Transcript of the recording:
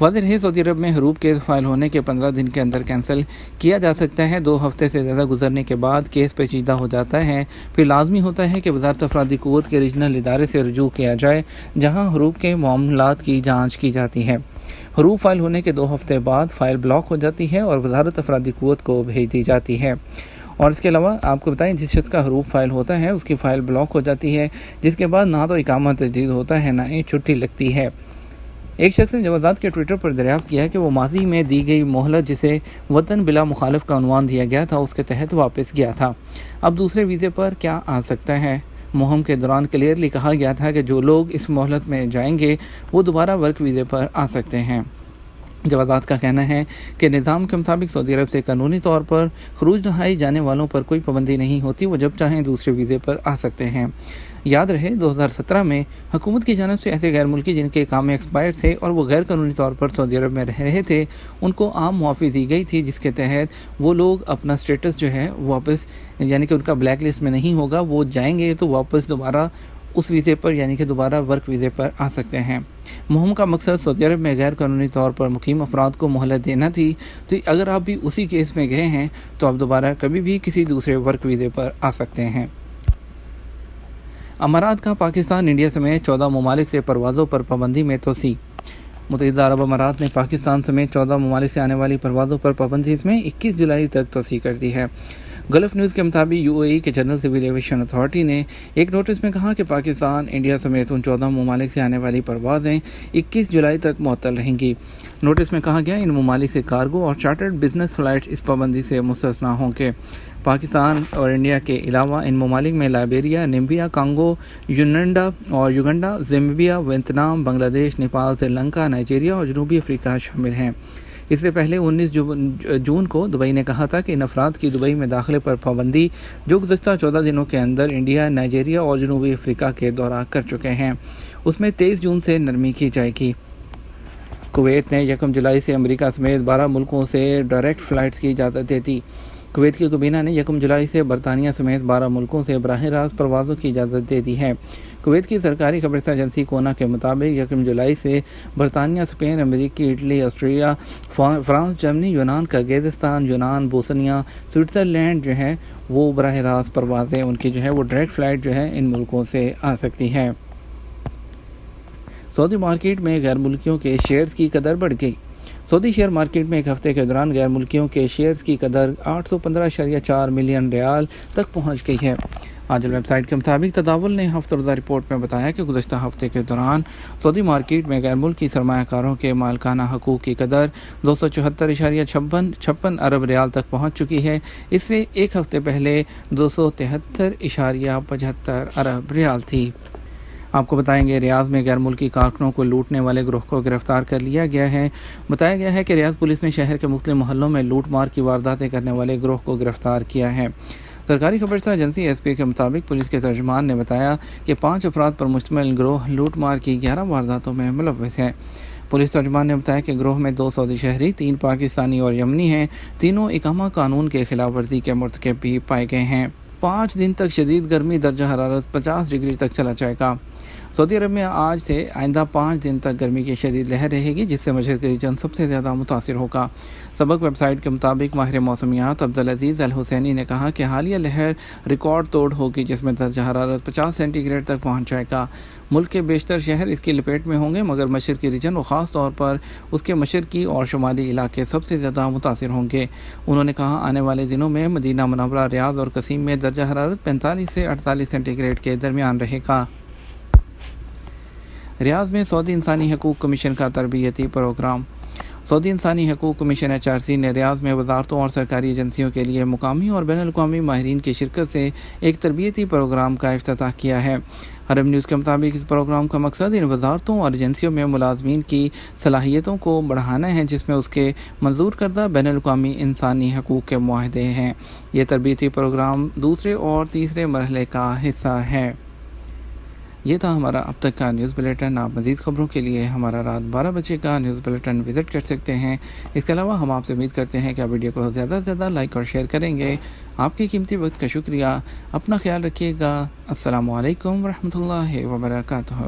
واضح ہے سعودی عرب میں حروف کیس فائل ہونے کے 15 دن کے اندر کینسل کیا جا سکتا ہے۔ 2 ہفتے سے زیادہ گزرنے کے بعد کیس پیچیدہ ہو جاتا ہے، پھر لازمی ہوتا ہے کہ وزارت افرادی قوت کے ریجنل ادارے سے رجوع کیا جائے جہاں حروف کے معاملات کی جانچ کی جاتی ہے۔ حروف فائل ہونے کے 2 ہفتے بعد فائل بلاک ہو جاتی ہے اور وزارت افرادی قوت کو بھیج دی جاتی ہے۔ اور اس کے علاوہ آپ کو بتائیں جس شخص کا حروف فائل ہوتا ہے اس کی فائل بلاک ہو جاتی ہے، جس کے بعد نہ تو اقامہ تجدید ہوتا ہے نہ ہی چھٹی لگتی ہے۔ ایک شخص نے جوازات کے ٹویٹر پر دریافت کیا کہ وہ ماضی میں دی گئی مہلت جسے وطن بلا مخالف کا عنوان دیا گیا تھا اس کے تحت واپس گیا تھا، اب دوسرے ویزے پر کیا آ سکتا ہے۔ مہم کے دوران کلیئرلی کہا گیا تھا کہ جو لوگ اس مہلت میں جائیں گے وہ دوبارہ ورک ویزے پر آ سکتے ہیں۔ جوازات کا کہنا ہے کہ نظام کے مطابق سعودی عرب سے قانونی طور پر خروج نہائی جانے والوں پر کوئی پابندی نہیں ہوتی، وہ جب چاہیں دوسرے ویزے پر آ سکتے ہیں۔ یاد رہے 2017 میں حکومت کی جانب سے ایسے غیر ملکی جن کے اقامے ایکسپائر تھے اور وہ غیر قانونی طور پر سعودی عرب میں رہ رہے تھے ان کو عام معافی دی گئی تھی، جس کے تحت وہ لوگ اپنا سٹیٹس جو ہے واپس یعنی کہ ان کا بلیک لسٹ میں نہیں ہوگا، وہ جائیں گے تو واپس دوبارہ اس ویزے پر یعنی کہ دوبارہ ورک ویزے پر آ سکتے ہیں۔ مہم کا مقصد سعودی عرب میں غیر قانونی طور پر مقیم افراد کو مہلت دینا تھی، تو اگر آپ بھی اسی کیس میں گئے ہیں تو آپ دوبارہ کبھی بھی کسی دوسرے ورک ویزے پر آ سکتے ہیں۔ امارات کا پاکستان انڈیا سمیت 14 ممالک سے پروازوں پر پابندی میں توسیع۔ متحدہ عرب امارات نے پاکستان سمیت 14 ممالک سے آنے والی پروازوں پر پابندی اس میں 21 جولائی تک توسیع کر دی ہے۔ گلف نیوز کے مطابق UAE کے جنرل سول ایویشن اتھارٹی نے ایک نوٹس میں کہا کہ پاکستان انڈیا سمیت ان 14 ممالک سے آنے والی پروازیں 21 جولائی تک معطل رہیں گی۔ نوٹس میں کہا گیا ان ممالک سے کارگو اور چارٹرڈ بزنس فلائٹس اس پابندی سے مستثنیٰ ہوں گے۔ پاکستان اور انڈیا کے علاوہ ان ممالک میں Liberia, Namibia, Congo, Uganda, Zambia, Vietnam, Bangladesh, Nepal, Sri Lanka, Nigeria اور جنوبی افریقہ شامل ہیں۔ اس سے پہلے 19 جون کو دبئی نے کہا تھا کہ ان افراد کی دبئی میں داخلے پر پابندی جو گزشتہ 14 دنوں کے اندر انڈیا، نائجیریا اور جنوبی افریقہ کے دورہ کر چکے ہیں اس میں 23 جون سے نرمی کی جائے گی۔ کویت نے 1 جولائی سے امریکہ سمیت 12 ملکوں سے ڈائریکٹ فلائٹس کی اجازت دے دی۔ کویت کی کابینہ نے 1 جولائی سے برطانیہ سمیت 12 ملکوں سے براہ راست پروازوں کی اجازت دے دی ہے۔ کویت کی سرکاری خبررساں ایجنسی کونا کے مطابق 1 جولائی سے برطانیہ، اسپین، امریکہ، اٹلی، آسٹریا، فرانس، جرمنی، یونان، کرغیزستان، یونان، بوسنیا، سوئٹزرلینڈ جو ہے وہ براہ راست پروازیں ان کی جو ہے وہ ڈائریکٹ فلائٹ جو ہے ان ملکوں سے آ سکتی ہے۔ سعودی مارکیٹ میں غیر ملکیوں کے شیئرز کی قدر بڑھ گئی۔ سعودی شیئر مارکیٹ میں ایک ہفتے کے دوران غیر ملکیوں کے شیئرز کی قدر 815.4 ملین ریال تک پہنچ گئی ہے۔ آجل ویب سائٹ کے مطابق تداول نے ہفتہ روزہ رپورٹ میں بتایا کہ گزشتہ ہفتے کے دوران سعودی مارکیٹ میں غیر ملکی سرمایہ کاروں کے مالکانہ حقوق کی قدر 274.56 ارب ریال تک پہنچ چکی ہے۔ اس سے ایک ہفتے پہلے 273.75 ارب ریال تھی۔ آپ کو بتائیں گے ریاض میں غیر ملکی کارکنوں کو لوٹنے والے گروہ کو گرفتار کر لیا گیا ہے۔ بتایا گیا ہے کہ ریاض پولیس نے شہر کے مختلف محلوں میں لوٹ مار کی وارداتیں کرنے والے گروہ کو گرفتار کیا ہے۔ سرکاری خبررساں ایجنسی SP کے مطابق پولیس کے ترجمان نے بتایا کہ 5 افراد پر مشتمل گروہ لوٹ مار کی 11 وارداتوں میں ملوث ہے۔ پولیس ترجمان نے بتایا کہ گروہ میں 2 سعودی شہری، 3 پاکستانی اور یمنی ہیں۔ تینوں اقامہ قانون کے خلاف ورزی کے مرتکب بھی پائے گئے ہیں۔ 5 دن تک شدید گرمی، درجہ حرارت 50 ڈگری تک چلا جائے گا۔ سعودی عرب میں آج سے آئندہ 5 دن تک گرمی کی شدید لہر رہے گی، جس سے مشرقی ریجن سب سے زیادہ متاثر ہوگا۔ سبق ویب سائٹ کے مطابق ماہر موسمیات عبدالعزیز الحسینی نے کہا کہ حالیہ لہر ریکارڈ توڑ ہوگی، جس میں درجہ حرارت 50 سینٹی گریڈ تک پہنچ جائے گا۔ ملک کے بیشتر شہر اس کی لپیٹ میں ہوں گے، مگر مشرقی ریجن اور خاص طور پر اس کے مشرقی اور شمالی علاقے سب سے زیادہ متاثر ہوں گے۔ انہوں نے کہا آنے والے دنوں میں مدینہ منورہ، ریاض اور قصیم میں درجہ حرارت 45 سے 48 سینٹی گریڈ کے درمیان رہے گا۔ ریاض میں سعودی انسانی حقوق کمیشن کا تربیتی پروگرام۔ سعودی انسانی حقوق کمیشن HRC نے ریاض میں وزارتوں اور سرکاری ایجنسیوں کے لیے مقامی اور بین الاقوامی ماہرین کی شرکت سے ایک تربیتی پروگرام کا افتتاح کیا ہے۔ عرب نیوز کے مطابق اس پروگرام کا مقصد ان وزارتوں اور ایجنسیوں میں ملازمین کی صلاحیتوں کو بڑھانا ہے، جس میں اس کے منظور کردہ بین الاقوامی انسانی حقوق کے معاہدے ہیں۔ یہ تربیتی پروگرام دوسرے اور تیسرے مرحلے کا حصہ ہے۔ یہ تھا ہمارا اب تک کا نیوز بلیٹن۔ آپ مزید خبروں کے لیے ہمارا رات 12 بجے کا نیوز بلیٹن وزٹ کر سکتے ہیں۔ اس کے علاوہ ہم آپ سے امید کرتے ہیں کہ آپ ویڈیو کو زیادہ سے زیادہ لائک اور شیئر کریں گے۔ آپ کے قیمتی وقت کا شکریہ۔ اپنا خیال رکھیے گا۔ السلام علیکم ورحمۃ اللہ وبرکاتہ۔